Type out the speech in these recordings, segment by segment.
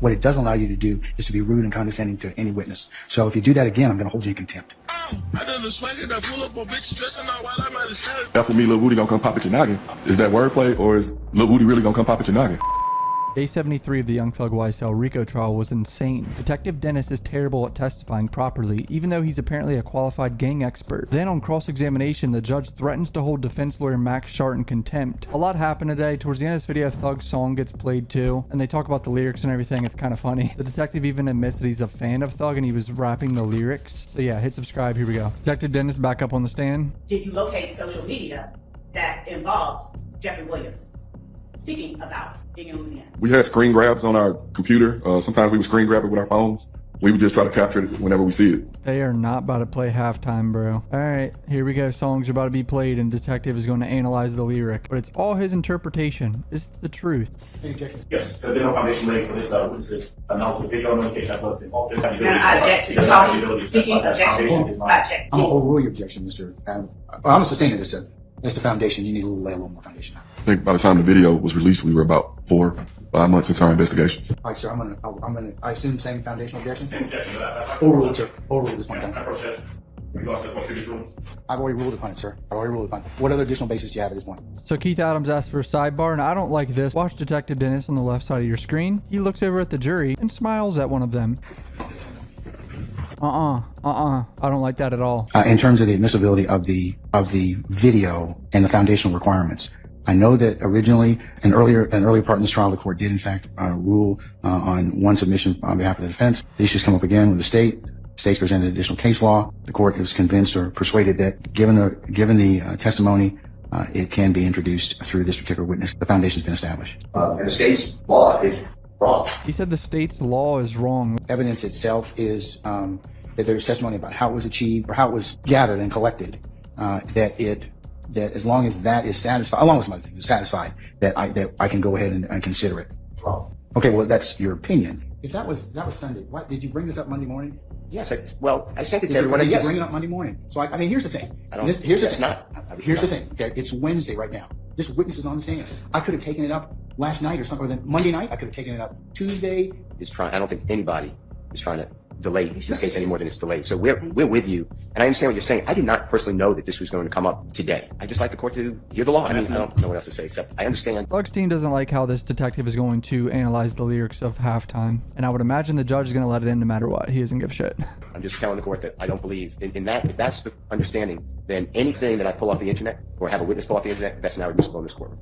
What it doesn't allow you to do is to be rude and condescending to any witness. So if you do that again, I'm going to hold you in contempt. I done the swagger that pull up on bitches dressing out while I'm at the show. After me, Lil Woody gonna come pop at your noggin. Is that wordplay, or is Lil Woody really gonna come pop at your noggin? Day 73 of the Young Thug YSL RICO trial was insane. Detective Dennis is terrible at testifying properly, even though he's apparently a qualified gang expert. Then on cross-examination, the judge threatens to hold defense lawyer Max SCHARDT in contempt. A lot happened today. Towards the end of this video, Thug's song gets played too, and they talk about the lyrics and everything. It's kind of funny. The detective even admits that he's a fan of Thug and he was rapping the lyrics. So yeah, hit subscribe. Here we go. Detective Dennis back up on the stand. Did you locate social media that involved Jeffrey Williams speaking about being in Louisiana? We had screen grabs on our computer. Sometimes we would screen grab it with our phones. We would just try to capture it whenever we see it. They are not about to play halftime, bro. All right, here we go. Songs are about to be played and detective is going to analyze the lyric, but it's all his interpretation. Is the truth. Yes, there's no foundation laid for this witnesses announced the video notification as well as the alternate. And I object to talking, speaking objection. Object. I'm going to overrule your objection, Mr. Adam. I'm going to sustain it. It's the foundation. You need to lay a little more foundation. I think by the time the video was released, we were about 4-5 months into our investigation. All right, sir. I'm gonna. I assume same foundational objection. Same objection to that. Overrule, sir. Overrule this one I time. protest. You asked for previous ruling. I've already ruled upon it, sir. I've already ruled upon it. What other additional basis do you have at this point? So Keith Adams asked for a sidebar, and I don't like this. Watch Detective Dennis on the left side of your screen. He looks over at the jury and smiles at one of them. I don't like that at all. In terms of the admissibility of the video and the foundational requirements, I know that originally, an earlier part in this trial, the court did in fact rule on one submission on behalf of the defense. The issues come up again with the state. States presented additional case law. The court was convinced or persuaded that given the testimony, it can be introduced through this particular witness. The foundation's been established. And the state's law is wrong. He said the state's law is wrong. Evidence itself is that there's testimony about how it was achieved or how it was gathered and collected. That as long as that is satisfied, along with some other things, is satisfied, that I can go ahead and consider it. Wrong. Okay, well that's your opinion. If that was Sunday, what did you bring this up Monday morning? Yes, I sent it to Did everyone. you Yes. bring it up Monday morning? So I mean, here's the thing. Here's the thing. Okay, it's Wednesday right now. This witness is on the stand. I could have taken it up last night or something, or then Monday night. I could have taken it up Tuesday. I don't think anybody is trying to delay this case any more than it's delayed. So we're with you, and I understand what you're saying. I did not personally know that this was going to come up today. I just like the court to hear the law. I mean, I don't know what else to say except I understand. Thug's team doesn't like how this detective is going to analyze the lyrics of halftime, and I would imagine the judge is going to let it in no matter what. He doesn't give a shit. I'm just telling the court that I don't believe in that. If that's the understanding, then anything that I pull off the internet or have a witness pull off the internet, that's now admissible in this courtroom.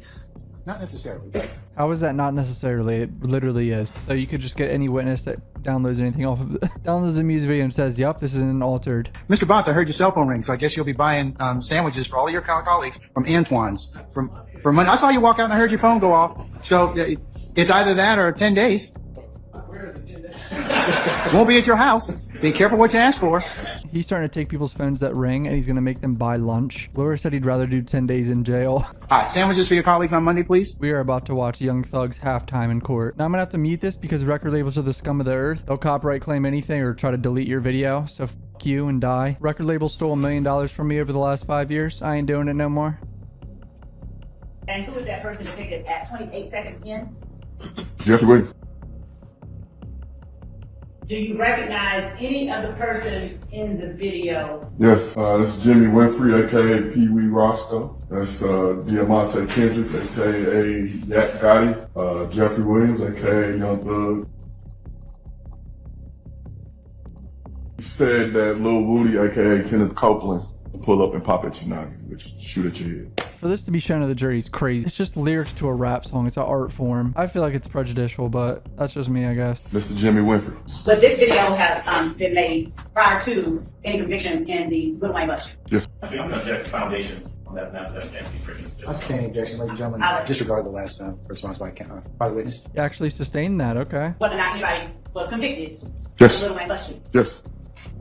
Not necessarily. But How is that not necessarily? It literally is. So you could just get any witness that downloads anything off of it, downloads a music video and says, "Yup, this isn't altered." Mr. Bonds, I heard your cell phone ring, so I guess you'll be buying sandwiches for all of your colleagues from Antoine's. From Monday. I saw you walk out and I heard your phone go off. So it's either that or 10 days. Won't be at your house. Be careful what you ask for. He's starting to take people's phones that ring and he's going to make them buy lunch. Lawyer said he'd rather do 10 days in jail. All right, sandwiches for your colleagues on Monday, please. We are about to watch Young Thug's halftime in court. Now I'm going to have to mute this because record labels are the scum of the earth. They'll copyright claim anything or try to delete your video. So f you and die. Record label stole $1 million from me over the last 5 years. I ain't doing it no more. And who is that person depicted at 28 seconds in? Jeffrey Williams. Do you recognize any of the persons in the video? Yes, this is Jimmy Winfrey, aka Pewee Roscoe. That's Diamante Kendrick, aka Yak Gotti. Jeffrey Williams, aka Young Thug. He said that Lil Woody, aka Kenneth Copeland, will pull up and pop at your noggin, which shoot at your head. For this to be shown to the jury is crazy. It's just lyrics to a rap song. It's an art form. I feel like it's prejudicial, but that's just me, I guess. Mr. Jimmy Winfrey. But this video has been made prior to any convictions in the Little Wayne Bush. Yes. I'm going to object to foundations on that restrictions. I sustain the objection, ladies and gentlemen. Disregard the last response by the witness. You actually sustained that, okay. Whether or not anybody was convicted Yes. in the Little Wayne Bush. Yes.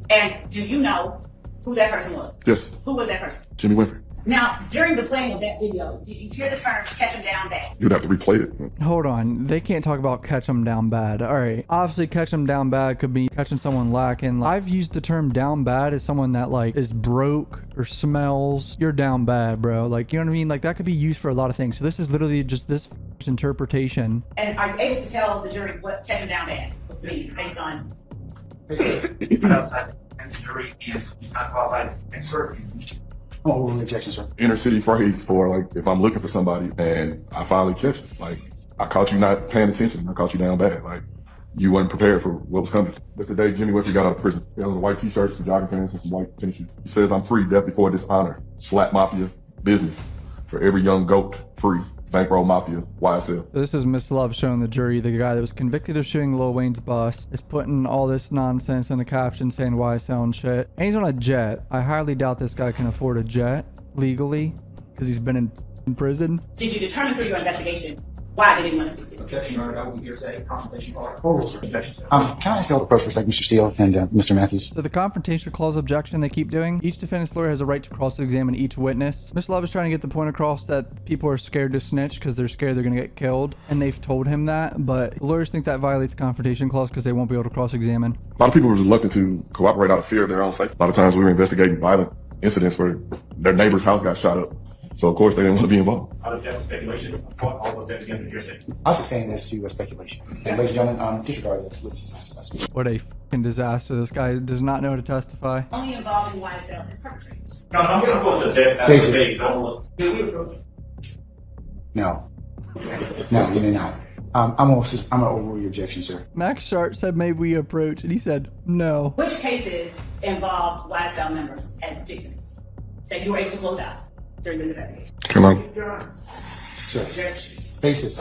And do you know who that person was? Yes. Who was that person? Jimmy Winfrey. Now, during the playing of that video, did you hear the term catch him down bad? You'd have to replay it. Hold on. They can't talk about catch them down bad. All right. Obviously, catch them down bad could be catching someone lacking. I've used the term down bad as someone that like is broke or smells. You're down bad, bro. Like, you know what I mean? Like that could be used for a lot of things. So this is literally just this interpretation. And are you able to tell the jury what catching down bad means based on? Outside the jury is not qualified as an expert. I'm gonna overrule the objection, sir. Inner city phrase for like if I'm looking for somebody and I finally catch them. Like I caught you not paying attention. I caught you down bad. Like you wasn't prepared for what was coming. That's the day Jimmy Winfrey got out of prison. He had on a white t-shirt, some jogging pants, and some white tennis shoes. He says, "I'm free, death before dishonor. Slap mafia, business. For every young goat, free. Bankroll mafia, YSL." This is Miss Love showing the jury the guy that was convicted of shooting Lil Wayne's bus is putting all this nonsense in a caption saying YSL and shit. And he's on a jet. I highly doubt this guy can afford a jet legally because he's been in prison. Did you determine through your investigation why they didn't want to speak to you? Objection, Your Honor, that will be hearsay. Compensation clause. Overrule, sir. Objection, sir. Can I ask you all to approach for a second, Mr. Steele and Mr. Matthews? So the confrontation clause objection they keep doing, each defendant's lawyer has a right to cross-examine each witness. Miss Love is trying to get the point across that people are scared to snitch because they're scared they're going to get killed. And they've told him that, but lawyers think that violates the confrontation clause because they won't be able to cross-examine. A lot of people were reluctant to cooperate out of fear of their own safety. A lot of times we were investigating violent incidents where their neighbor's house got shot up. So of course they didn't want to be involved. I object to speculation. Also object again to hearsay. I sustain this to speculation. And ladies and gentlemen, disregard the witnesses. What a fucking disaster. This guy does not know how to testify. Only involving YSL as perpetrators. No, I'm going to go to object. That's Cases. the debate. Don't look. Can we approach? No. No, you may not. I'm gonna overrule your objection, sir. Max Sharp said maybe we approach, and he said no. Which cases involved YSL members as victims that you were able to close out during this investigation? Can I? Your Honor. Sir. Objection. Basis.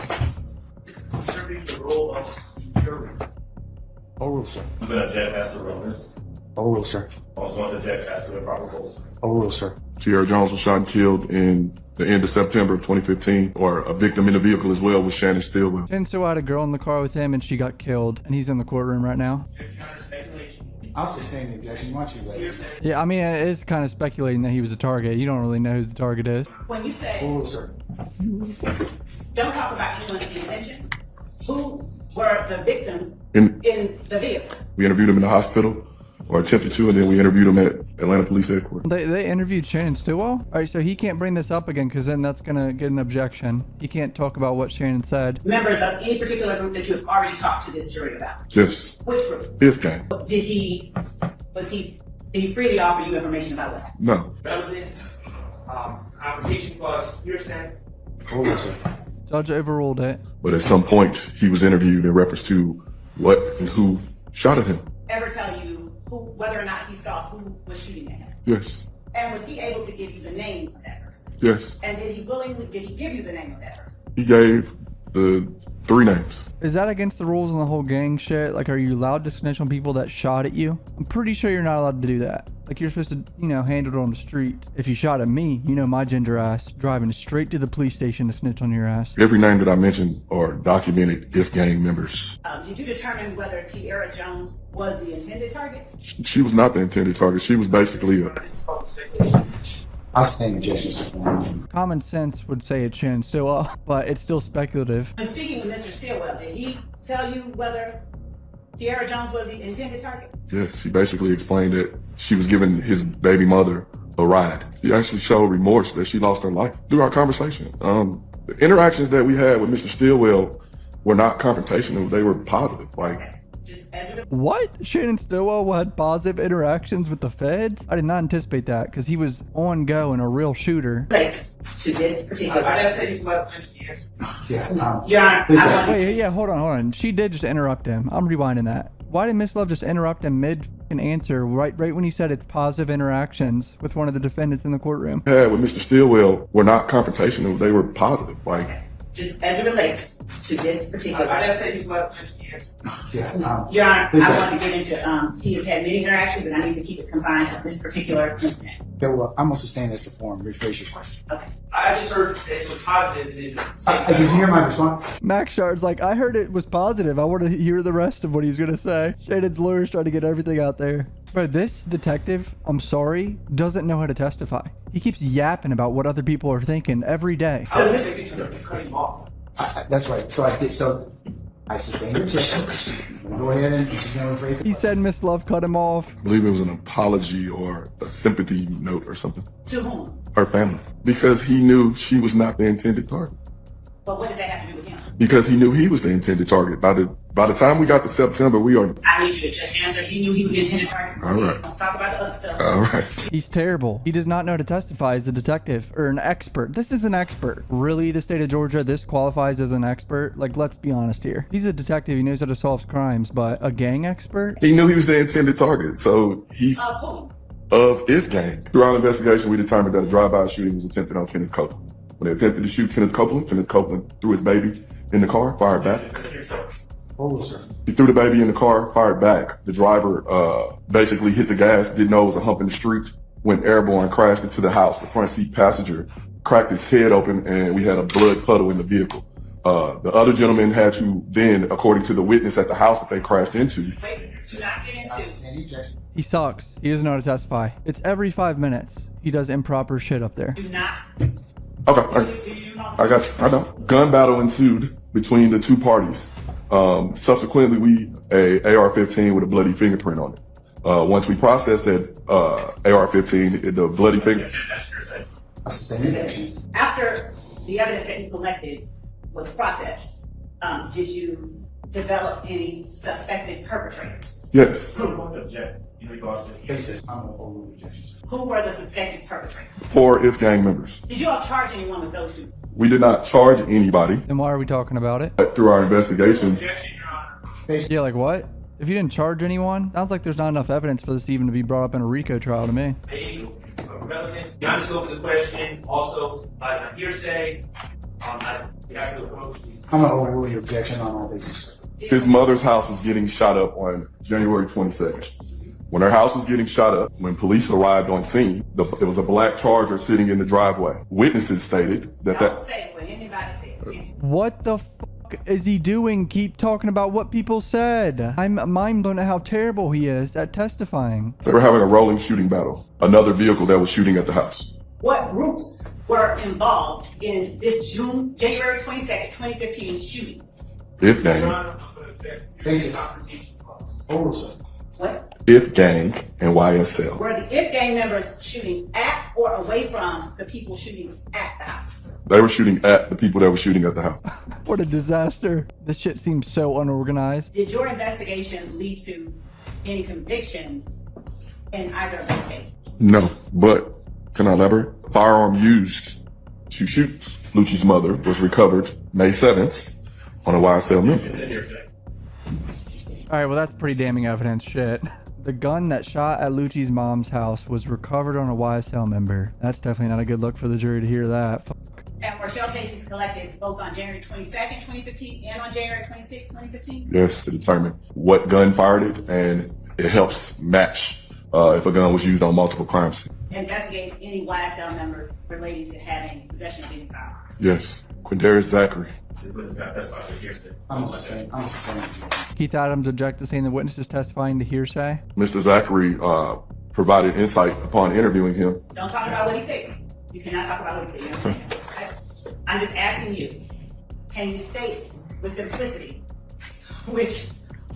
Concerning the role of the jury. Overrule, sir. I'm going to object as to relevance. Overrule, sir. Also going to object as to the proper roles. Overrule, sir. Tierra Jones was shot and killed in the end of September of 2015, or a victim in the vehicle as well was Shannon Stillwell. Shannon Stillwell had a girl in the car with him, and she got killed, and he's in the courtroom right now. I'll sustain the objection. Why don't you wait? Yeah, I mean, it is kind of speculating that he was a target. You don't really know who the target is. When you say Overrule, sir. don't talk about influence and intention, who were the victims In, in the vehicle? we interviewed him in the hospital, or attempted to, and then we interviewed him at Atlanta Police Headquarters. They interviewed Shannon Stillwell? All right, so he can't bring this up again because then that's going to get an objection. He can't talk about what Shannon said. Members of any particular group that you have already talked to this jury about? Yes. Which group? Fifth gang. Did he freely offer you information about what? No. Relevance, confrontation clause, hearsay. Overrule, sir. Judge overruled it. But at some point, he was interviewed in reference to what and who shot at him. Ever tell you whether or not he saw who was shooting at him? Yes. And was he able to give you the name of that person? Yes. And did he give you the name of that person? He gave the 3 names. Is that against the rules on the whole gang shit? Like, are you allowed to snitch on people that shot at you? I'm pretty sure you're not allowed to do that. Like, you're supposed to, handle it on the street. If you shot at me, my ginger ass driving straight to the police station to snitch on your ass. Every name that I mentioned are documented if gang members. Did you determine whether Tierra Jones was the intended target? She was not the intended target. She was basically a... This is called speculation. I'll sustain objections to form. Common sense would say it's Shannon Stillwell, but it's still speculative. And speaking with Mr. Stillwell, did he tell you whether Tierra Jones was the intended target? Yes, he basically explained that she was giving his baby mother a ride. She actually showed remorse that she lost her life through our conversation. The interactions that we had with Mr. Stillwell were not confrontational. They were positive. What? Shannon Stillwell had positive interactions with the feds? I did not anticipate that because he was on go and a real shooter. Relates to this particular. I didn't say he's about to finish the answer. Yeah. Your Honor, I want Wait, yeah, hold on. She did just interrupt him. I'm rewinding that. Why did Miss Love just interrupt him mid-answer right when he said it's positive interactions with one of the defendants in the courtroom? Yeah, with Mr. Stillwell were not confrontational. They were positive. just as it relates to this particular. I didn't say he's about to finish the answer. Yeah. Your Honor, I want to get into, he has had many interactions, and I need to keep it confined to this particular incident. Okay, well, I'm going to sustain this to form. Rephrase your question. Okay. I just heard that it was positive. Did you hear my response? Max Shard's like, I heard it was positive. I want to hear the rest of what he was going to say. Shannon's lawyer's trying to get everything out there. Bro, this detective, I'm sorry, doesn't know how to testify. He keeps yapping about what other people are thinking every day. I was just thinking to cut him off. That's right. So I did. So I sustained your objection. Go ahead and rephrase it. He said Miss Love cut him off. I believe it was an apology or a sympathy note or something. To whom? Her family. Because he knew she was not the intended target. But what did that have to do with him? Because he knew he was the intended target. By the time we got to September, we are. I need you to just answer. He knew he was the intended target. All right. Don't talk about the other stuff. All right. He's terrible. He does not know to testify as a detective or an expert. This is an expert. Really, the state of Georgia, this qualifies as an expert? Like, let's be honest here. He's a detective. He knows how to solve crimes, but a gang expert? He knew he was the intended target, so he. Who? Of If Gang. Through our investigation, we determined that a drive-by shooting was attempted on Kenneth Copeland. When they attempted to shoot Kenneth Copeland threw his baby in the car, fired back. He threw the baby in the car, fired back. The driver basically hit the gas, didn't know it was a hump in the street, went airborne, crashed into the house. The front seat passenger cracked his head open, and we had a blood puddle in the vehicle. The other gentleman had to then, according to the witness at the house that they crashed into, He sucks. He doesn't know how to testify. It's every 5 minutes. He does improper shit up there. Do not. Okay, I got you. I know. Gun battle ensued between the two parties. Subsequently, a AR-15 with a bloody fingerprint on it. Once we processed that AR-15, the bloody finger. After the evidence that you collected was processed, did you develop any suspected perpetrators? Yes. Who were the suspected perpetrators? 4 If Gang members. Did you all charge anyone with those shootings? We did not charge anybody. Then why are we talking about it? But through our investigation. Yeah, like what? If you didn't charge anyone, sounds like there's not enough evidence for this even to be brought up in a RICO trial to me. Relevance, beyond the scope of the question, also as a hearsay. You have to approach. I'm going to overrule your objection on all bases. His mother's house was getting shot up on January 22nd. When her house was getting shot up, when police arrived on scene, it was a black Charger sitting in the driveway. Witnesses stated that Don't say what anybody says. What the fuck is he doing? Keep talking about what people said. I'm mind blown at how terrible he is at testifying. they were having a rolling shooting battle. Another vehicle that was shooting at the house. What groups were involved in this January 22nd, 2015 shooting? If Gang. What? If Gang and YSL. Were the If Gang members shooting at or away from the people shooting at the house? They were shooting at the people that were shooting at the house. What a disaster. This shit seems so unorganized. Did your investigation lead to any convictions in either of those cases? No, but can I elaborate? Firearm used to shoot Lucci's mother was recovered May 7th on a YSL member. Alright, well that's pretty damning evidence, shit. The gun that shot at Lucci's mom's house was recovered on a YSL member. That's definitely not a good look for the jury to hear that. Fuck. And were shell casings collected both on January 22nd, 2015 and on January 26th, 2015? Yes, to determine what gun fired it, and it helps match if a gun was used on multiple crimes. Investigate any YSL members relating to having possession of any firearms. Yes. Quindarius Zachary. I'm saying. Keith Adams object to saying the witness is testifying to hearsay. Mr. Zachary provided insight upon interviewing him. Don't talk about what he said. You cannot talk about what he said. You understand? Okay? I'm just asking you, can you state with simplicity which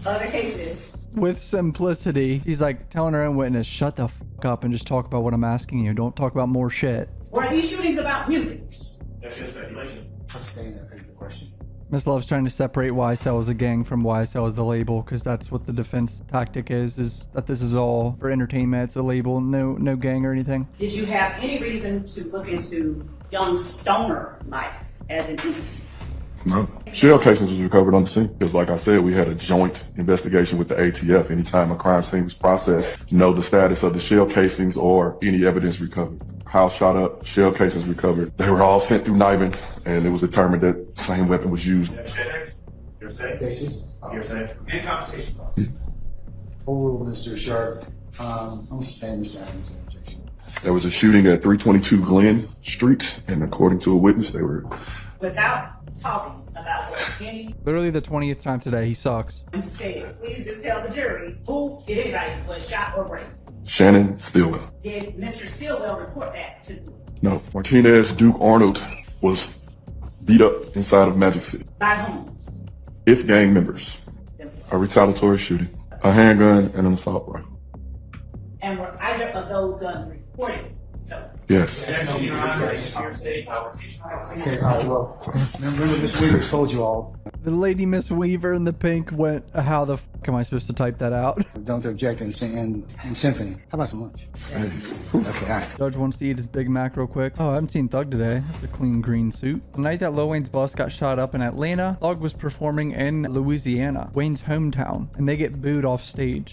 other cases? With simplicity, he's like telling her own witness, shut the fuck up and just talk about what I'm asking you. Don't talk about more shit. Were these shootings about music? That's just speculation. Sustain the question. Miss Love's trying to separate YSL as a gang from YSL as the label, because that's what the defense tactic is that this is all for entertainment. It's a label, no gang or anything. Did you have any reason to look into young stoner life as an entity? No. Shell casings was recovered on the scene. Because like I said, we had a joint investigation with the ATF. Anytime a crime scene was processed, know the status of the shell casings or any evidence recovered. House shot up, shell casings recovered. They were all sent through NIBIN, and it was determined that the same weapon was used. Hearsay. Basis. Hearsay. And confrontation clause. Overrule Mr. Sharp. I'm saying Mr. Adams' objection. There was a shooting at 322 Glen Street, and according to a witness, they were... Without talking about what any Literally the 20th time today, he sucks. said, please just tell the jury who, if anybody, was shot or grazed. Shannon Stillwell. Did Mr. Stillwell report that to the police? No. Martinez Duke Arnold was beat up inside of Magic City. By whom? If Gang members. A retaliatory shooting. A handgun and an assault rifle. And were either of those guns reported stolen? Yes. Your Honor, a hearsay conversation. Okay, well, remember Miss Weaver told you all, The lady Miss Weaver in the pink went, how the f am I supposed to type that out? don't object in symphony. How about some lunch? Okay, all right. Judge wants to eat his Big Mac real quick. Oh, I haven't seen Thug today. That's a clean green suit. The night that Lil Wayne's bus got shot up in Atlanta, Thug was performing in Louisiana, Wayne's hometown, and they get booed off stage.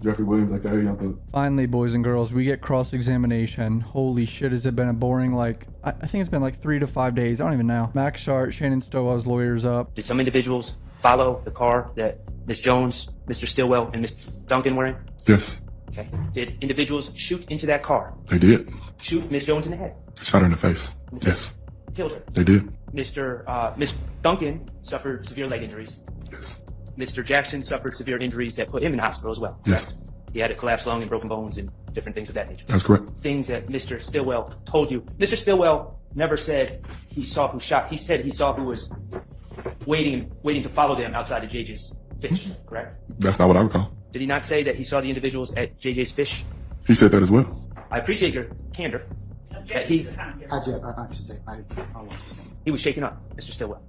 Jeffrey Williams, like, hey, Young Thug. Finally, boys and girls, we get cross-examination. Holy shit, has it been a boring, like, I think it's been like 3 to 5 days. I don't even know. Max SCHARDT, Shannon Stillwell's lawyers up. Did some individuals follow the car that Ms. Jones, Mr. Stillwell, and Ms. Duncan were in? Yes, Okay. Did individuals shoot into that car? they did. Shoot Ms. Jones in the head? Shot her in the face. Yes, Killed her? they did. Miss Duncan suffered severe leg injuries. Yes. Mr. Jackson suffered severe injuries that put him in the hospital as well. Yes. correct? He had a collapsed lung and broken bones and different things of that nature. That's correct. Things that Mr. Stillwell told you. Mr. Stillwell never said he saw who shot. He said he saw who was waiting to follow them outside of JJ's Fish, correct? That's not what I recall. Did he not say that he saw the individuals at JJ's Fish? He said that as well. I appreciate your candor. Objection he- to the commentary. I should say, I want to say. He was shaken up, Mr. Stillwell.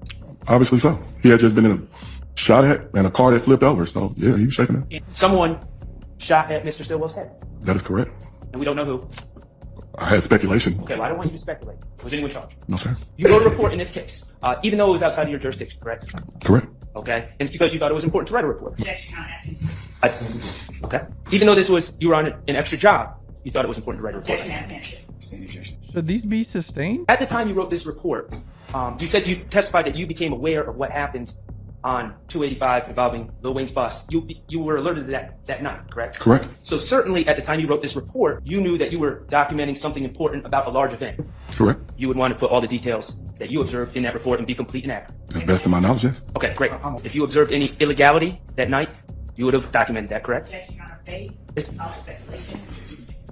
Obviously so. He had just been in a shot at and a car that flipped over. So yeah, he was shaking it. Someone shot at Mr. Stillwell's head, That is correct. and we don't know who. I had speculation. Okay, well, I don't want you to speculate. Was anyone charged? No, sir. You wrote a report in this case, even though it was outside of your jurisdiction, correct? Correct. Okay, and it's because you thought it was important to write a report. Objection, Your Honor, asking to. Okay. Even though you were on an extra job, you thought it was important to write a report. Objection, asking to. Stand objection. Should these be sustained? At the time you wrote this report, you said you testified that you became aware of what happened on 285 involving Lil Wayne's bus. You were alerted to that night, correct? Correct. So certainly at the time you wrote this report, you knew that you were documenting something important about a large event. Correct. You would want to put all the details that you observed in that report and be complete and accurate. As best of my knowledge, yes. Okay, great. If you observed any illegality that night, you would have documented that, correct? Objection, Your Honor, vague. It's- Also speculation.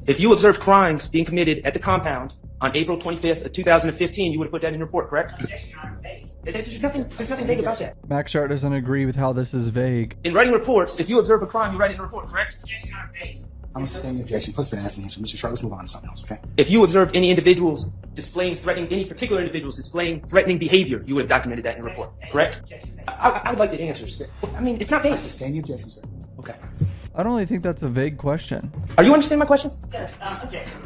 If you observed crimes being committed at the compound on April 25th of 2015, you would have put that in your report, correct? Objection, Your Honor, vague. There's nothing vague about that. Max SCHARDT doesn't agree with how this is vague. In writing reports, if you observe a crime, you write it in a report, correct? Objection, Your Honor, vague. I'm sustaining the objection. Plus, been asking him. So, Mr. Sharp, let's move on to something else, okay? If you observed any individuals any particular individuals displaying threatening behavior, you would have documented that in a report, correct? Objection, vague. I would like the answers. I mean, it's not vague. Sustain the objection, sir. Okay. I don't really think that's a vague question. Are you understanding my questions? Judge, objection.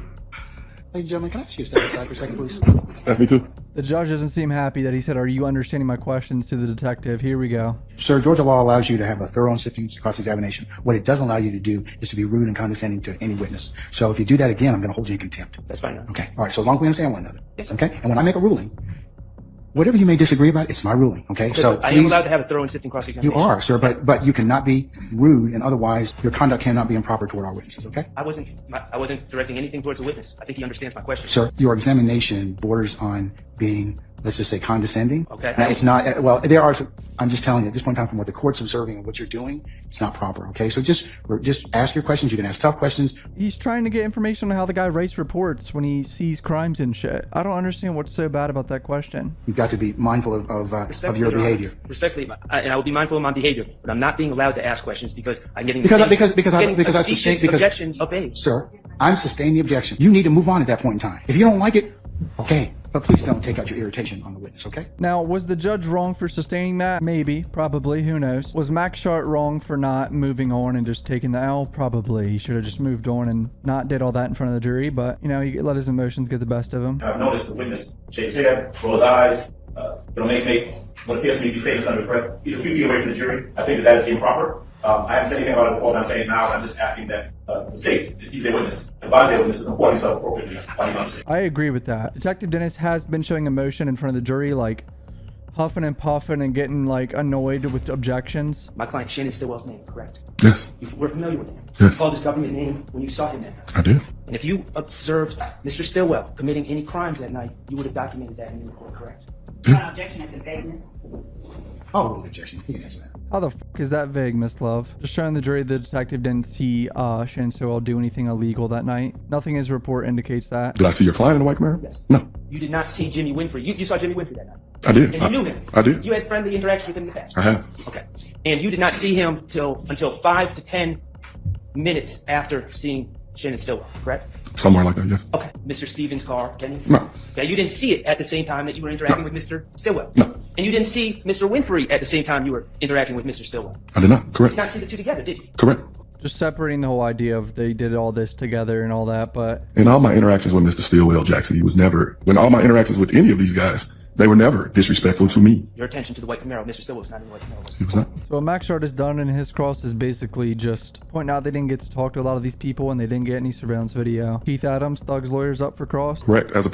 Ladies and gentlemen, can I ask you to step aside for a second, please? That's me too. The judge doesn't seem happy that he said, "Are you understanding my questions?" to the detective. Here we go. Sir, Georgia law allows you to have a thorough and sifting cross-examination. What it doesn't allow you to do is to be rude and condescending to any witness. So if you do that again, I'm going to hold you in contempt. That's fine. Now. Okay. All right. So as long as we understand one another. Yes, sir. Okay. And when I make a ruling, whatever you may disagree about, it's my ruling. Okay. So I am please, allowed to have a thorough and sifting you cross-examination. are, sir, but you cannot be rude, and otherwise your conduct cannot be improper toward our witnesses. Okay. I wasn't directing anything towards a witness. I think he understands my question. Sir, your examination borders on being, let's just say, condescending. Okay. Now, it's not, well, there are, I'm just telling you at this point in time from what the court's observing and what you're doing, it's not proper. Okay. So just ask your questions. You can ask tough questions. He's trying to get information on how the guy writes reports when he sees crimes and shit. I don't understand what's so bad about that question. You've got to be mindful of Respectfully, your Your Honor, behavior. Respectfully, and I will be mindful of my behavior, but I'm not being allowed to ask questions because I'm getting Because I a sustain, because, objection of age. sir, I'm sustaining the objection. You need to move on at that point in time. If you don't like it, okay. But please don't take out your irritation on the witness, okay? Now, was the judge wrong for sustaining that? Maybe, probably, who knows? Was Max SCHARDT wrong for not moving on and just taking the L? Probably. He should have just moved on and not did all that in front of the jury, but, you know, he let his emotions get the best of him. I've noticed the witness shake his head, roll his eyes, make what appears to me to be statements under breath. He's a few feet away from the jury. I think that is improper. I haven't said anything about it before, but I'm saying it now. I'm just asking that the state, if he's a witness, advise the witness to report himself appropriately while he's on stage. I agree with that. Detective Dennis has been showing emotion in front of the jury, like huffing and puffing and getting like annoyed with objections. My client Shannon Stillwell's name, correct? Yes, You were familiar with him. Yes. You called his government name when you saw him that night. I did. And if you observed Mr. Stillwell committing any crimes that night, you would have documented that in your report, correct? Your Honor, objection as to vagueness. I'll rule the objection. You can answer that. How the fuck is that vague, Miss Love? Just showing the jury the detective didn't see Shannon Stillwell do anything illegal that night. Nothing in his report indicates that. Did I see your client in the white Camaro? Yes. No, You did not see Jimmy Winfrey. You saw Jimmy Winfrey that night. I did. And you knew him. I did. You had friendly interactions with him in the past. I have. Okay. And you did not see him until 5 to 10 minutes after seeing Shannon Stillwell, correct? Somewhere like that, yes. Okay. Mr. Stevens' car, Kenny? No. Okay, you didn't see it at the same time that you were interacting with Mr. Stillwell? No. And you didn't see Mr. Winfrey at the same time you were interacting with Mr. Stillwell? I did not. You Correct. did not see the two together, did you? Correct. Just separating the whole idea of they did all this together and all that, but In all my interactions with Mr. Stillwell Jackson, he was never, when all my interactions with any of these guys, they were never disrespectful to me. Your attention to the white Camaro, Mr. Stillwell was not in the white Camaro. He was not. so what Max Shard has done in his cross is basically just pointing out they didn't get to talk to a lot of these people and they didn't get any surveillance video. Keith Adams, Thug's lawyers up for cross. Correct. As a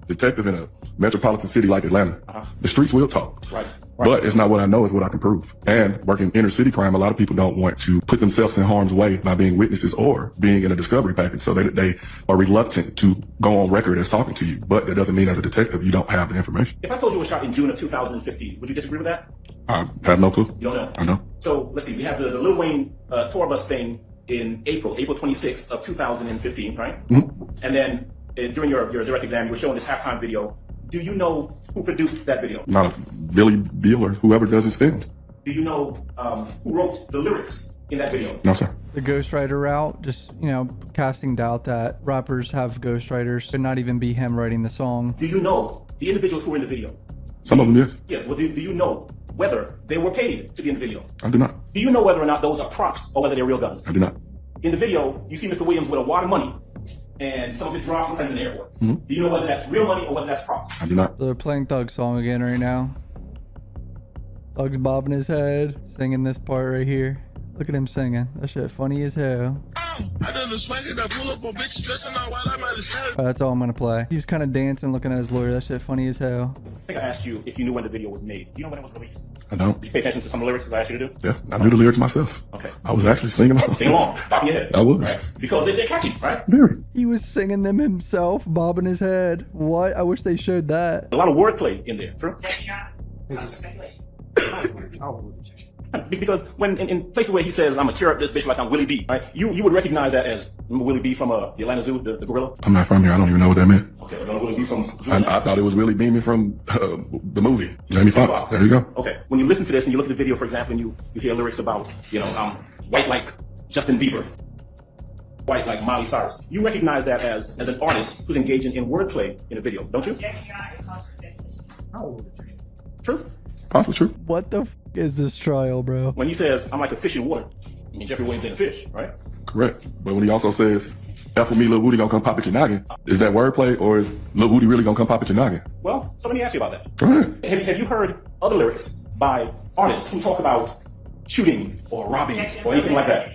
detective in a metropolitan city like Atlanta, the streets will talk. Right. But it's not what I know, it's what I can prove. And working inner city crime, a lot of people don't want to put themselves in harm's way by being witnesses or being in a discovery package. So they are reluctant to go on record as talking to you. But that doesn't mean as a detective, you don't have the information. If I told you it was shot in June of 2015, would you disagree with that? I have no clue. You don't know? I know. So let's see, we have the Lil Wayne tour bus thing in April 26th of 2015, right? Mm-hmm. And then during your direct exam, you were showing this halftime video. Do you know who produced that video? Not a Billy Beal or whoever does his films. Do you know who wrote the lyrics in that video? No, sir. The ghostwriter route, just, you know, casting doubt that rappers have ghostwriters. Could not even be him writing the song. Do you know the individuals who were in the video? Some of them, yes. Yeah, well, do you know whether they were paid to be in the video? I do not. Do you know whether or not those are props or whether they're real guns? I do not. In the video, you see Mr. Williams with a wad of money, and some of it drops sometimes in the airport. Mm-hmm. Do you know whether that's real money or whether that's props? I do not. So they're playing Thug's song again right now. Thug's bobbing his head, singing this part right here. Look at him singing. That shit funny as hell. I done the swagger that pull up on bitches dressing out while I'm at the shirt. That's all I'm gonna play. He was kind of dancing, looking at his lawyer. That shit funny as hell. I think I asked you if you knew when the video was made. Do you know when it was released? I don't. Did you pay attention to some of the lyrics as I asked you to do? Yeah, I knew the lyrics myself. Okay. I was actually singing along. Sing along. Bop your head. I was. Right? Because they're catchy, right? Very. He was singing them himself, bobbing his head. What? I wish they showed that. A lot of wordplay in there. True? Speculation. Because when in places where he says, I'm gonna tear up this bitch like I'm Willie B, right? You would recognize that as Willie B from the Atlanta Zoo, the gorilla? I'm not from here. I don't even know what that meant. Okay, Willie B from Zoo. I thought it was Willie Beeman from the movie. Jamie Foxx. There you go. Okay, when you listen to this and you look at the video, for example, and you hear lyrics about, white like Justin Bieber, white like Miley Cyrus, you recognize that as an artist who's engaging in wordplay in a video, don't you? Objection, Your Honor, it calls for speculation. True? Possibly true. What the f is this trial, bro? When he says, I'm like a fish in water, I mean, Jeffrey Williams ain't a fish, right? Correct. But when he also says, F with me, Lil Woody gonna come pop at your noggin, is that wordplay or is Lil Woody really gonna come pop at your noggin? Well, so let me ask you about that. Go ahead. Have you heard other lyrics by artists who talk about shooting or robbing or anything like that?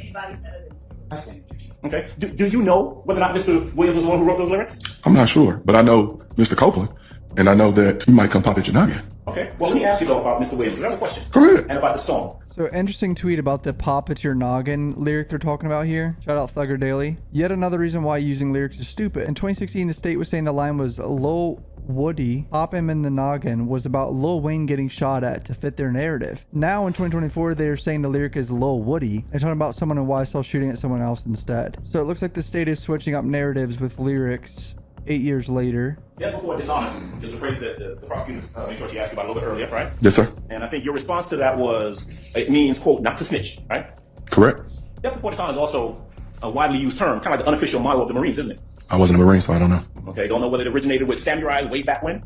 Okay. Do you know whether or not Mr. Williams was the one who wrote those lyrics? I'm not sure, but I know Mr. Copeland, and I know that he might come pop at your noggin. Okay. Well, let me ask you though about Mr. Williams. Another question. Go ahead. And about the song. So interesting tweet about the pop at your noggin lyric they're talking about here. Shout out Thugger Daily. Yet another reason why using lyrics is stupid. In 2016, the state was saying the line was Lil Woody, pop him in the noggin, was about Lil Wayne getting shot at to fit their narrative. Now in 2024, they're saying the lyric is Lil Woody and talking about someone in YSL shooting at someone else instead. So it looks like the state is switching up narratives with lyrics 8 years later. Death before dishonor is a phrase that the prosecutor made sure she asked you about a little bit earlier, right? Yes, sir. And I think your response to that was, it means, quote, not to snitch, right? Correct. Death before dishonor is also a widely used term, kind of like the unofficial motto of the Marines, isn't it? I wasn't a Marine, so I don't know. Okay, don't know whether it originated with samurai way back when?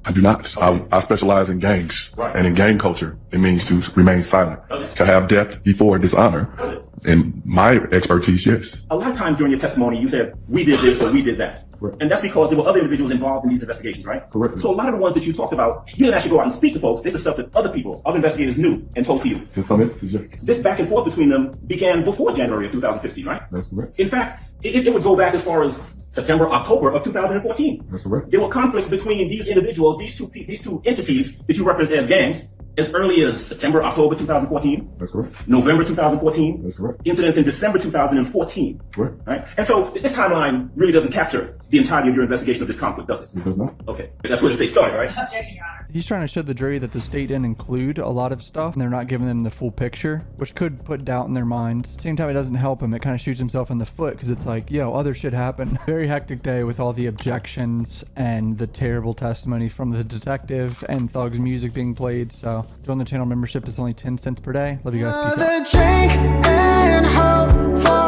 I do not. I specialize in gangs. Right. And in gang culture, it means to remain silent. Okay. To have death before dishonor. Does it? In my expertise, yes. A lot of times during your testimony, you said, we did this or we did that. Correct. And that's because there were other individuals involved in these investigations, right? Correct. So a lot of the ones that you talked about, you didn't actually go out and speak to folks. This is stuff that other investigators knew and told to you. In some instances, yes. This back and forth between them began before January of 2015, right? That's correct. In fact, it would go back as far as September, October of 2014. That's correct. There were conflicts between these individuals, these two entities that you referenced as gangs, as early as September, October 2014. That's correct. November 2014. That's correct. Incidents in December 2014. Correct. Right? And so this timeline really doesn't capture the entirety of your investigation of this conflict, does it? It does not. Okay. That's where the state started, right? Objection, Your Honor. He's trying to show the jury that the state didn't include a lot of stuff and they're not giving them the full picture, which could put doubt in their minds. At the same time, it doesn't help him. It kind of shoots himself in the foot because it's like, yo, other shit happened. Very hectic day with all the objections and the terrible testimony from the detective and Thug's music being played. So join the channel membership. It's only 10 cents per day. Love you guys. Peace out. Drink and hope for